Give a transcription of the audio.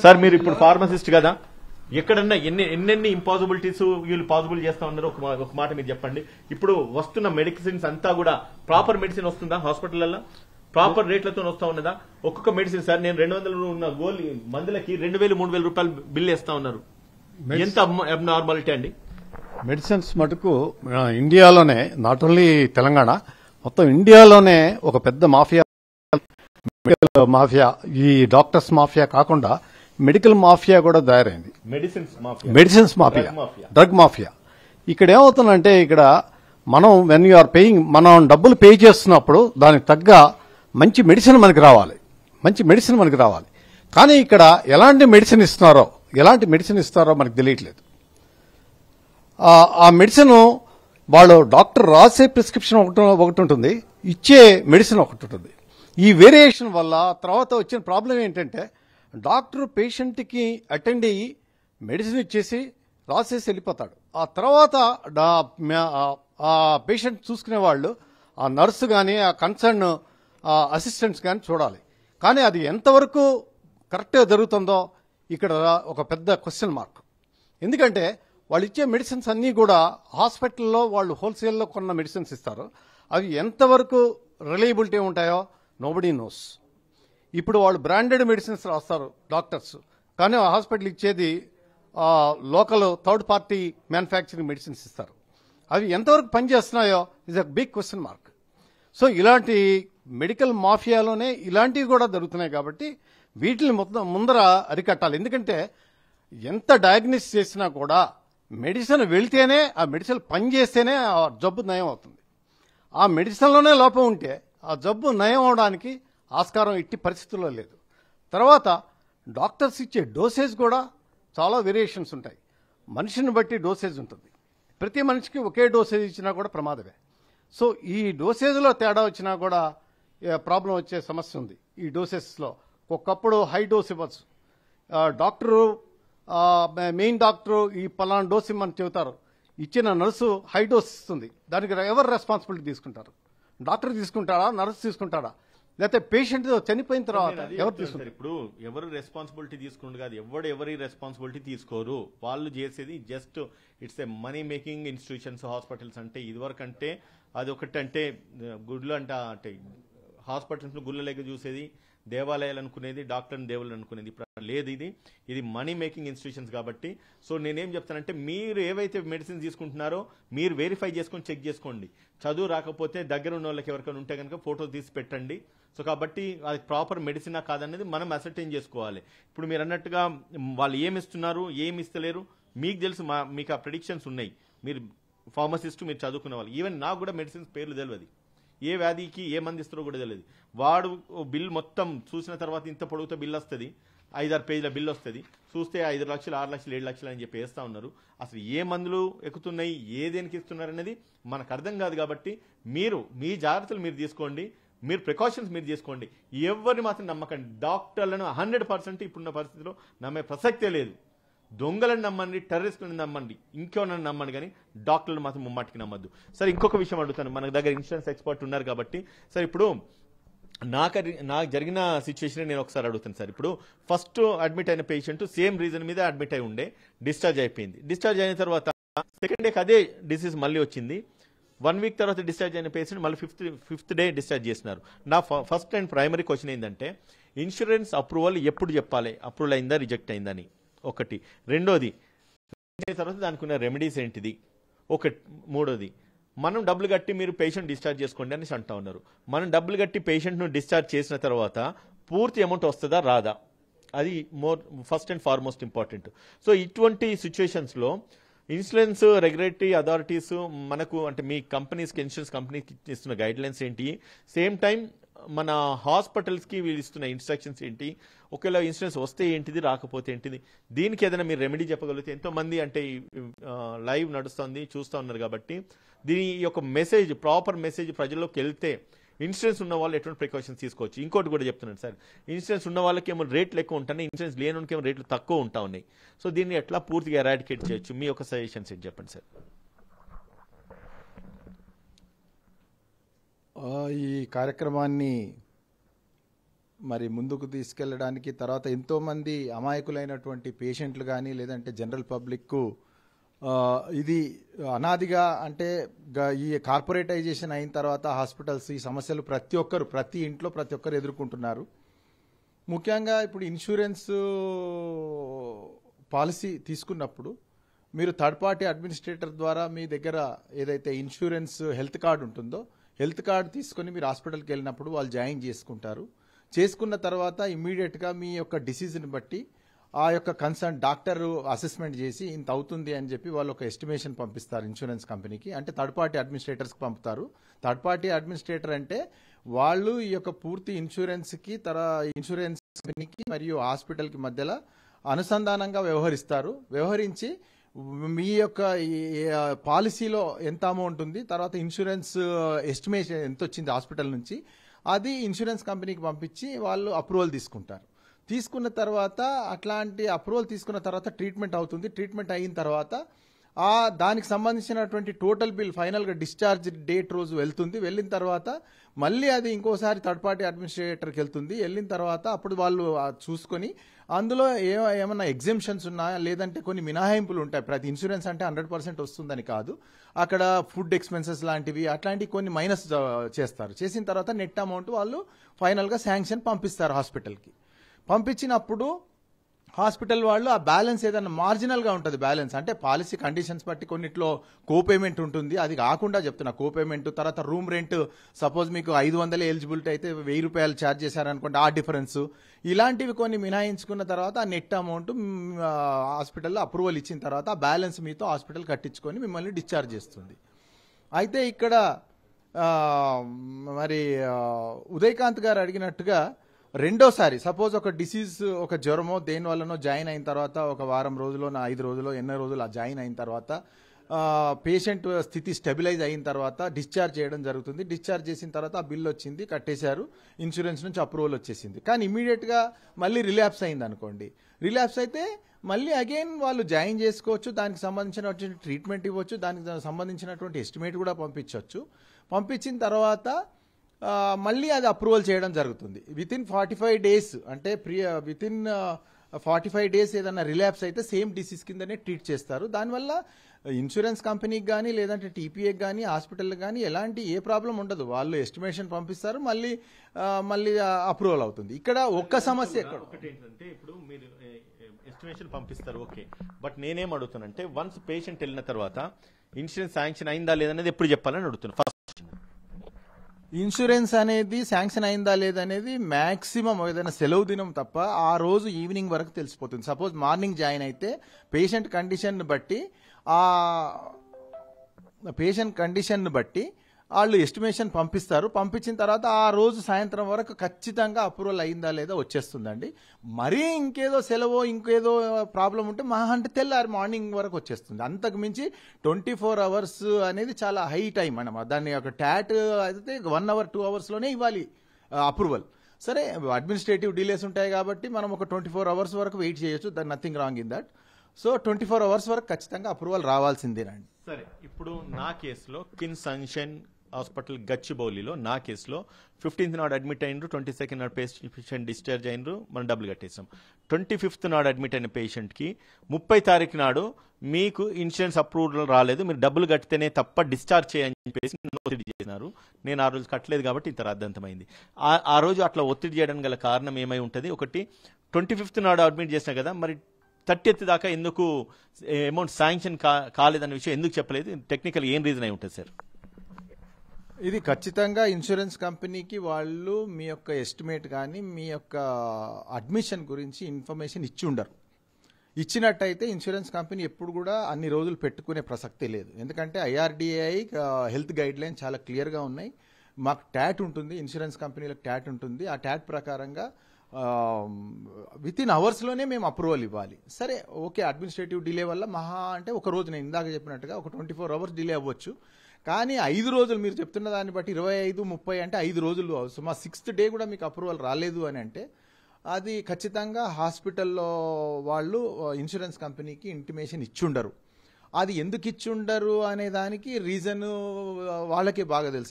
Sir మీరు ఇప్పుడు pharmacist కదా, ఎక్కడన్నా ఎన్నెన్ని ఇంపాసిబిలిటీస్ వీళ్ళు పాసిబుల్ చేస్తా ఉన్నారు ఒక మాట మీరు చెప్పండి. ఇప్పుడు వస్తున్న మెడిసిన్స్ అంతా కూడా ప్రాపర్ మెడిసిన్ వస్తుందా హాస్పిటల్లో? ప్రాపర్ రేట్లతో వస్తా ఉన్నదా? ఒక్కొక్క మెడిసిన్ సార్ నేను 200 ఉన్న గోల్ మందులకి 2000-3000 రూపాయలు బిల్ వేస్తా ఉన్నారు. ఎంత అబ్నార్మాలిటీ అండి. మెడిసిన్స్ మటుకు ఇండియాలోనే, నాట్ ఓన్లీ తెలంగాణ, మొత్తం ఇండియాలోనే ఒక పెద్ద మాఫియా, మెడికల్ మాఫియా. ఈ డాక్టర్స్ మాఫియా కాకుండా మెడికల్ మాఫియా కూడా తయారైంది. Medicines mafia, drug mafia. ఇక్కడ ఏమవుతుందంటే, ఇక్కడ మనం వెన్ యూ ఆర్ పేయింగ్, మనం డబ్బులు పే చేస్తున్నప్పుడు దానికి తగ్గ మంచి మెడిసిన్ మనకి రావాలి. కానీ ఇక్కడ ఎలాంటి మెడిసిన్ ఇస్తున్నారో మనకు తెలియట్లేదు. ఆ మెడిసిన్ వాళ్ళు డాక్టర్ రాసే ప్రిస్క్రిప్షన్ ఒకటి ఉంటుంది, ఇచ్చే మెడిసిన్ ఒకటి ఉంటుంది. ఈ వేరియేషన్ వల్ల తర్వాత వచ్చిన ప్రాబ్లం ఏంటంటే, డాక్టర్ పేషెంట్కి అటెండ్ అయ్యి మెడిసిన్ ఇచ్చేసి రాసేసి వెళ్ళిపోతాడు. ఆ తర్వాత ఆ పేషెంట్ చూసుకునే వాళ్ళు, ఆ నర్సు కానీ, ఆ కన్సర్న్ అసిస్టెంట్స్ కానీ చూడాలి. కానీ అది ఎంతవరకు కరెక్ట్గా జరుగుతుందో ఇక్కడ ఒక పెద్ద క్వశ్చన్ మార్క్. ఎందుకంటే వాళ్ళు ఇచ్చే మెడిసిన్స్ అన్నీ కూడా హాస్పిటల్లో వాళ్ళు హోల్సేల్లో కొన్న మెడిసిన్స్ ఇస్తారు. అవి ఎంతవరకు రిలయబిలిటీ ఉంటాయో నోబడీ నోస్. ఇప్పుడు వాళ్ళు బ్రాండెడ్ మెడిసిన్స్ రాస్తారు డాక్టర్స్, కానీ ఆ హాస్పిటల్ ఇచ్చేది local third party manufacturing medicines ఇస్తారు. అవి ఎంతవరకు పనిచేస్తున్నాయో is a big question mark. So ఇలాంటి మెడికల్ మాఫియాలోనే ఇలాంటివి కూడా జరుగుతున్నాయి. కాబట్టి వీటిని మొత్తం ముందర అరికట్టాలి. ఎందుకంటే ఎంత డయాగ్నోస్ చేసినా కూడా మెడిసిన్ వెళ్తేనే, ఆ మెడిసిన్ పనిచేస్తేనే ఆ జబ్బు నయం అవుతుంది. ఆ మెడిసిన్లోనే లోపం ఉంటే ఆ జబ్బు నయం అవడానికి ఆస్కారం ఎట్టి పరిస్థితుల్లో లేదు. తర్వాత డాక్టర్స్ ఇచ్చే డోసేజ్ కూడా చాలా వేరియేషన్స్ ఉంటాయి. మనిషిని బట్టి డోసేజ్ ఉంటుంది. ప్రతి మనిషికి ఒకే డోసేజ్ ఇచ్చినా కూడా ప్రమాదమే. సో ఈ డోసేజ్లో తేడా వచ్చినా కూడా ప్రాబ్లం వచ్చే సమస్య ఉంది. ఈ డోసెస్లో ఒకప్పుడు హై డోస్ ఇవ్వచ్చు. డాక్టరు, మెయిన్ డాక్టరు ఈ పలానా డోస్ ఇమ్మని చెబుతారు, ఇచ్చిన నర్సు హై డోస్ ఇస్తుంది. దానికి ఎవరు రెస్పాన్సిబిలిటీ తీసుకుంటారు? డాక్టర్ తీసుకుంటాడా, నర్సు తీసుకుంటాడా, లేకపోతే పేషెంట్ చనిపోయిన తర్వాత ఎవరు తీసుకుంటారు? ఇప్పుడు ఎవరు రెస్పాన్సిబిలిటీ తీసుకుంటారు కాదు, ఎవరి రెస్పాన్సిబిలిటీ తీసుకోరు. వాళ్ళు చేసేది just it's a money making institutions. Hospitals అంటే ఇదివరకు అంటే అది ఒకటి, అంటే గుడ్లు అంటే హాస్పిటల్స్ గుళ్ళ లెక్క చూసేది, దేవాలయాలు అనుకునేది, డాక్టర్ని దేవుళ్ళు అనుకునేది. ఇప్పుడు లేదు, ఇది మనీ మేకింగ్ ఇన్స్టిట్యూషన్స్. కాబట్టి సో నేనేం చెప్తానంటే, మీరు ఏవైతే మెడిసిన్స్ తీసుకుంటున్నారో మీరు వెరిఫై చేసుకొని చెక్ చేసుకోండి. చదువు రాకపోతే దగ్గర ఉన్న వాళ్ళకి ఎవరికైనా ఉంటే కనుక ఫోటోస్ తీసి పెట్టండి. సో కాబట్టి అది ప్రాపర్ మెడిసినా కాదనేది మనం అసర్టైన్ చేసుకోవాలి. ఇప్పుడు మీరు అన్నట్టుగా వాళ్ళు ఏమి ఇస్తున్నారు, ఏమి ఇస్తలేరు మీకు తెలుసు, మీకు ఆ ప్రెడిక్షన్స్ ఉన్నాయి. మీరు ఫార్మసిస్ట్, మీరు చదువుకునే వాళ్ళు. ఈవెన్ నాకు కూడా మెడిసిన్స్ పేర్లు తెలియదు, ఏ వ్యాధికి ఏ మంది ఇస్తారో కూడా తెలియదు. వాడు బిల్ మొత్తం చూసిన తర్వాత ఇంత పొడుగుతో బిల్ వస్తుంది, 5-6 పేజీల బిల్ వస్తుంది. చూస్తే 5 లక్షలు, 6 లక్షలు, 7 లక్షలు అని చెప్పి వేస్తా ఉన్నారు. అసలు ఏ మందులు ఎక్కుతున్నాయి, ఏ దేనికి ఇస్తున్నారు అనేది మనకు అర్థం కాదు. కాబట్టి మీరు మీ జాగ్రత్తలు మీరు తీసుకోండి, మీరు ప్రికాషన్స్ మీరు చేసుకోండి. ఎవరిని మాత్రం నమ్మకండి. డాక్టర్లను 100% ఇప్పుడున్న పరిస్థితిలో నమ్మే ప్రసక్తే లేదు. దొంగలను నమ్మండి, టెర్రరిస్టులను నమ్మండి, ఇంకెవరన్నా నమ్మండి, కానీ డాక్టర్లు మాత్రం ముమ్మాటికి నమ్మద్దు. సరే, ఇంకొక విషయం అడుగుతాను. మన దగ్గర ఇన్సూరెన్స్ ఎక్స్పర్ట్ ఉన్నారు కాబట్టి, సార్ ఇప్పుడు నాకు జరిగిన సిచ్యువేషన్ నేను ఒకసారి అడుగుతాను సార్. ఇప్పుడు ఫస్ట్ అడ్మిట్ అయిన పేషెంట్ సేమ్ రీజన్ మీద అడ్మిట్ అయి ఉండే, డిశ్చార్జ్ అయిపోయింది. డిశ్చార్జ్ అయిన తర్వాత సెకండ్ డేకి అదే డిసీజ్ మళ్ళీ వచ్చింది. 1 వీక్ తర్వాత డిశ్చార్జ్ అయిన పేషెంట్ మళ్ళీ ఫిఫ్త్ డే డిశ్చార్జ్ చేసినారు. నా ఫస్ట్ అండ్ ప్రైమరీ క్వశ్చన్ ఏంటంటే, ఇన్సూరెన్స్ అప్రూవల్ ఎప్పుడు చెప్పాలి, అప్రూవల్ అయిందా రిజెక్ట్ అయిందని ఒకటి. రెండోది, తర్వాత దానికి ఉన్న రెమెడీస్ ఏంటిది ఒకటి. మూడోది, మనం డబ్బులు కట్టి మీరు పేషెంట్ డిశ్చార్జ్ చేసుకోండి అని అంటా ఉన్నారు. మనం డబ్బులు కట్టి పేషెంట్ను డిశ్చార్జ్ చేసిన తర్వాత పూర్తి అమౌంట్ వస్తుందా రాదా, అది first and foremost important. So ఇటువంటి సిచ్యువేషన్స్లో ఇన్సూరెన్స్ రెగ్యులేటరీ అథారిటీస్ మనకు, అంటే మీ కంపెనీస్కి, ఇన్సూరెన్స్ కంపెనీకి ఇస్తున్న గైడ్ లైన్స్ ఏంటి, సేమ్ టైం మన హాస్పిటల్స్కి వీళ్ళు ఇస్తున్న ఇన్స్ట్రక్షన్స్ ఏంటి, ఒకవేళ ఇన్సూరెన్స్ వస్తే ఏంటిది, రాకపోతే ఏంటిది, దీనికి ఏదైనా మీరు రెమెడీ చెప్పగలిగితే. ఎంతోమంది అంటే లైవ్ నడుస్తుంది చూస్తూ ఉన్నారు కాబట్టి దీని యొక్క మెసేజ్, ప్రాపర్ మెసేజ్ ప్రజల్లోకి వెళ్తే ఇన్సూరెన్స్ ఉన్న వాళ్ళు ఎటువంటి ప్రికాషన్స్ తీసుకోవచ్చు. ఇంకోటి కూడా చెప్తున్నాను సార్, ఇన్సూరెన్స్ ఉన్న వాళ్ళకి ఏమో రేట్లు ఎక్కువ ఉంటాయి, ఇన్సూరెన్స్ లేని వాళ్ళకి ఏమో రేట్లు తక్కువ ఉంటా ఉన్నాయి. సో దీన్ని ఎట్లా పూర్తిగా ఎరాడికేట్ చేయొచ్చు, మీ యొక్క సజెషన్స్ ఏంటి చెప్పండి సార్. ఈ కార్యక్రమాన్ని మరి ముందుకు తీసుకెళ్ళడానికి, తర్వాత ఎంతోమంది అమాయకులైనటువంటి పేషెంట్లు కానీ లేదంటే జనరల్ పబ్లిక్కు ఇది అనాదిగా అంటే ఈ కార్పొరేటైజేషన్ అయిన తర్వాత హాస్పిటల్స్ ఈ సమస్యలు ప్రతి ఇంట్లో ప్రతి ఒక్కరు ఎదుర్కొంటున్నారు. ముఖ్యంగా ఇప్పుడు ఇన్సూరెన్స్ పాలసీ తీసుకున్నప్పుడు మీరు థర్డ్ పార్టీ అడ్మినిస్ట్రేటర్ ద్వారా మీ దగ్గర ఏదైతే ఇన్సూరెన్స్ హెల్త్ కార్డు ఉంటుందో హెల్త్ కార్డు తీసుకొని మీరు హాస్పిటల్కి వెళ్ళినప్పుడు వాళ్ళు జాయిన్ చేసుకుంటారు. చేసుకున్న తర్వాత ఇమ్మీడియట్గా మీ యొక్క డిసీజ్ని బట్టి ఆ యొక్క కన్సర్న్ డాక్టర్ అసెస్మెంట్ చేసి ఇంత అవుతుంది అని చెప్పి వాళ్ళు ఒక ఎస్టిమేషన్ పంపిస్తారు ఇన్సూరెన్స్ కంపెనీకి, అంటే థర్డ్ పార్టీ అడ్మినిస్ట్రేటర్స్కి పంపుతారు. థర్డ్ పార్టీ అడ్మినిస్ట్రేటర్ అంటే వాళ్ళు ఈ యొక్క పూర్తి ఇన్సూరెన్స్కి ఇన్సూరెన్స్ కంపెనీకి మరియు హాస్పిటల్కి మధ్యలో అనుసంధానంగా వ్యవహరించి మీ యొక్క పాలసీలో ఎంత అమౌంట్ ఉంది, తర్వాత ఇన్సూరెన్స్ ఎస్టిమేషన్ ఎంత వచ్చింది హాస్పిటల్ నుంచి, అది ఇన్సూరెన్స్ కంపెనీకి పంపించి వాళ్ళు అప్రూవల్ తీసుకుంటారు. తీసుకున్న తర్వాత అట్లాంటి అప్రూవల్ తీసుకున్న తర్వాత ట్రీట్మెంట్ అవుతుంది. ట్రీట్మెంట్ అయిన తర్వాత దానికి సంబంధించినటువంటి టోటల్ బిల్ ఫైనల్గా డిశ్చార్జ్ డేట్ రోజు వెళ్తుంది. వెళ్ళిన తర్వాత మళ్ళీ అది ఇంకోసారి థర్డ్ పార్టీ అడ్మినిస్ట్రేటర్కి వెళ్తుంది. వెళ్ళిన తర్వాత అప్పుడు వాళ్ళు చూసుకొని అందులో ఏమైనా ఎగ్జెంప్షన్స్ ఉన్నాయా లేదంటే కొన్ని మినహాయింపులు ఉంటాయి. ప్రతి ఇన్సూరెన్స్ అంటే 100% వస్తుందని కాదు, అక్కడ ఫుడ్ ఎక్స్పెన్సెస్ లాంటివి అట్లాంటివి కొన్ని మైనస్ చేస్తారు. చేసిన తర్వాత నెట్ అమౌంట్ వాళ్ళు ఫైనల్గా శాంక్షన్ పంపిస్తారు హాస్పిటల్కి. పంపించినప్పుడు హాస్పిటల్ వాళ్ళు ఆ బ్యాలెన్స్ ఏదైనా మార్జినల్గా ఉంటుంది, బ్యాలెన్స్ అంటే పాలసీ కండిషన్స్ బట్టి కొన్నిట్లో కోపేమెంట్ ఉంటుంది, అది కాకుండా చెప్తున్నా కోపేమెంట్. తర్వాత రూమ్ రెంట్ సపోజ్ మీకు 500 ఎలిజిబిలిటీ అయితే 1000 రూపాయలు ఛార్జ్ చేశారనుకోండి, ఆ డిఫరెన్స్ ఇలాంటివి కొన్ని మినహాయించుకున్న తర్వాత ఆ నెట్ అమౌంట్ హాస్పిటల్లో అప్రూవల్ ఇచ్చిన తర్వాత ఆ బ్యాలెన్స్ మీతో హాస్పిటల్ కట్టించుకొని మిమ్మల్ని డిశ్చార్జ్ చేస్తుంది. అయితే ఇక్కడ మరి ఉదయకాంత్ గారు అడిగినట్టుగా రెండోసారి సపోజ్ ఒక డిసీజ్ ఒక జ్వరమో దేని వల్లనో జాయిన్ అయిన తర్వాత ఒక వారం రోజులో 5 రోజులో ఎన్నో రోజులు జాయిన్ అయిన తర్వాత పేషెంట్ స్థితి స్టెబిలైజ్ అయిన తర్వాత డిశ్చార్జ్ చేయడం జరుగుతుంది. డిశ్చార్జ్ చేసిన తర్వాత ఆ బిల్ వచ్చింది, కట్టేశారు, ఇన్సూరెన్స్ నుంచి అప్రూవల్ వచ్చేసింది. కానీ ఇమీడియట్గా మళ్ళీ రిలాప్స్ అయింది అనుకోండి, రిలాప్స్ అయితే మళ్ళీ అగైన్ వాళ్ళు జాయిన్ చేసుకోవచ్చు, దానికి సంబంధించినటువంటి ట్రీట్మెంట్ ఇవ్వచ్చు, దానికి సంబంధించినటువంటి ఎస్టిమేట్ కూడా పంపించవచ్చు. పంపించిన తర్వాత మళ్ళీ అది అప్రూవల్ చేయడం జరుగుతుంది. వితిన్ 45 డేస్ అంటే వితిన్ 45 డేస్ ఏదైనా రిలాప్స్ అయితే సేమ్ డిసీజ్ కిందనే ట్రీట్ చేస్తారు. దానివల్ల ఇన్సూరెన్స్ కంపెనీకి కానీ లేదంటే టీపీఏకి కానీ హాస్పిటల్కి కానీ ఎలాంటి ఏ ప్రాబ్లం ఉండదు. వాళ్ళు ఎస్టిమేషన్ పంపిస్తారు, మళ్ళీ అప్రూవల్ అవుతుంది. ఇక్కడ ఒక్క సమస్య ఒకటి ఏంటంటే ఇప్పుడు మీరు ఎస్టిమేషన్ పంపిస్తారు, ఓకే, బట్ నేనేం అడుగుతానంటే వన్స్ పేషెంట్ వెళ్ళిన తర్వాత ఇన్సూరెన్స్ శాంక్షన్ అయిందా లేదనేది ఎప్పుడు చెప్పాలని అడుగుతున్నాను. ఫస్ట్ ఇన్సూరెన్స్ అనేది శాంక్షన్ అయిందా లేదనేది మాక్సిమం ఏదైనా సెలవు దినం తప్ప ఆ రోజు ఈవినింగ్ వరకు తెలిసిపోతుంది. సపోజ్ మార్నింగ్ జాయిన్ అయితే పేషెంట్ కండిషన్ బట్టి వాళ్ళు ఎస్టిమేషన్ పంపిస్తారు. పంపించిన తర్వాత ఆ రోజు సాయంత్రం వరకు ఖచ్చితంగా అప్రూవల్ అయిందా లేదా వచ్చేస్తుందండి. మరీ ఇంకేదో సెలవో ఇంకేదో ప్రాబ్లం ఉంటే మహా అంటే తెల్లారి మార్నింగ్ వరకు వచ్చేస్తుంది. అంతకు మించి 24 hours అనేది చాలా హై టైం అన్నమాట. దాన్ని ఒక ట్యాట్ అయితే 1 hour 2 hours ఇవ్వాలి అప్రూవల్. సరే అడ్మినిస్ట్రేటివ్ డిలేస్ ఉంటాయి కాబట్టి మనం ఒక 24 hours వరకు వెయిట్ చేయొచ్చు, దాని nothing wrong in that. So 24 hours వరకు ఖచ్చితంగా అప్రూవల్ రావాల్సిందేనండి. సరే, ఇప్పుడు నా కేసులో కిన్ సన్షైన్ హాస్పిటల్ గచ్చిబౌలిలో నా కేసులో 15th నాడు అడ్మిట్ అయినరు, 22nd నాడు పేషెంట్ డిశ్చార్జ్ అయినరు, మనం డబ్బులు కట్టేసాం. 25th నాడు అడ్మిట్ అయిన పేషెంట్కి 30 తారీఖు నాడు మీకు ఇన్సూరెన్స్ అప్రూవల్ రాలేదు, మీరు డబ్బులు కడితేనే తప్ప డిశ్చార్జ్ చేయని చెప్పేసి ఒత్తిడి చేసినారు. నేను ఆ రోజు కట్టలేదు కాబట్టి ఇంత రద్దంతమైంది. ఆ రోజు అట్లా ఒత్తిడి చేయడం గల కారణం ఏమై ఉంటుంది? ఒకటి 25th నాడు అడ్మిట్ చేసినా కదా, మరి 30th దాకా ఎందుకు అమౌంట్ శాంక్షన్ కాలేదన్న విషయం ఎందుకు చెప్పలేదు? టెక్నికల్ ఏం రీజన్ అయి ఉంటుంది సార్? ఇది ఖచ్చితంగా ఇన్సూరెన్స్ కంపెనీకి వాళ్ళు మీ యొక్క ఎస్టిమేట్ కానీ మీ యొక్క అడ్మిషన్ గురించి ఇన్ఫర్మేషన్ ఇచ్చి ఉండరు. ఇచ్చినట్టయితే ఇన్సూరెన్స్ కంపెనీ ఎప్పుడు కూడా అన్ని రోజులు పెట్టుకునే ప్రసక్తే లేదు. ఎందుకంటే IRDAI హెల్త్ గైడ్ లైన్ చాలా క్లియర్గా ఉన్నాయి. మాకు ట్యాట్ ఉంటుంది, ఇన్సూరెన్స్ కంపెనీలకు ట్యాట్ ఉంటుంది. ఆ ట్యాట్ ప్రకారంగా వితిన్ అవర్స్లోనే మేము అప్రూవల్ ఇవ్వాలి. సరే ఓకే, అడ్మినిస్ట్రేటివ్ డిలే వల్ల మహా అంటే ఒక రోజు నేను ఇందాక చెప్పినట్టుగా ఒక 24 hours డిలే అవ్వచ్చు. కానీ 5 రోజులు మీరు చెప్తున్న దాన్ని బట్టి 25, 30 అంటే 5 రోజులు. సో మా 6th డే కూడా మీకు అప్రూవల్ రాలేదు అని అంటే అది ఖచ్చితంగా హాస్పిటల్లో వాళ్ళు ఇన్సూరెన్స్ కంపెనీకి ఇంటిమేషన్ ఇచ్చుండరు. అది ఎందుకు ఇచ్చుండరు అనే దానికి రీజన్ వాళ్ళకే బాగా తెలుసు.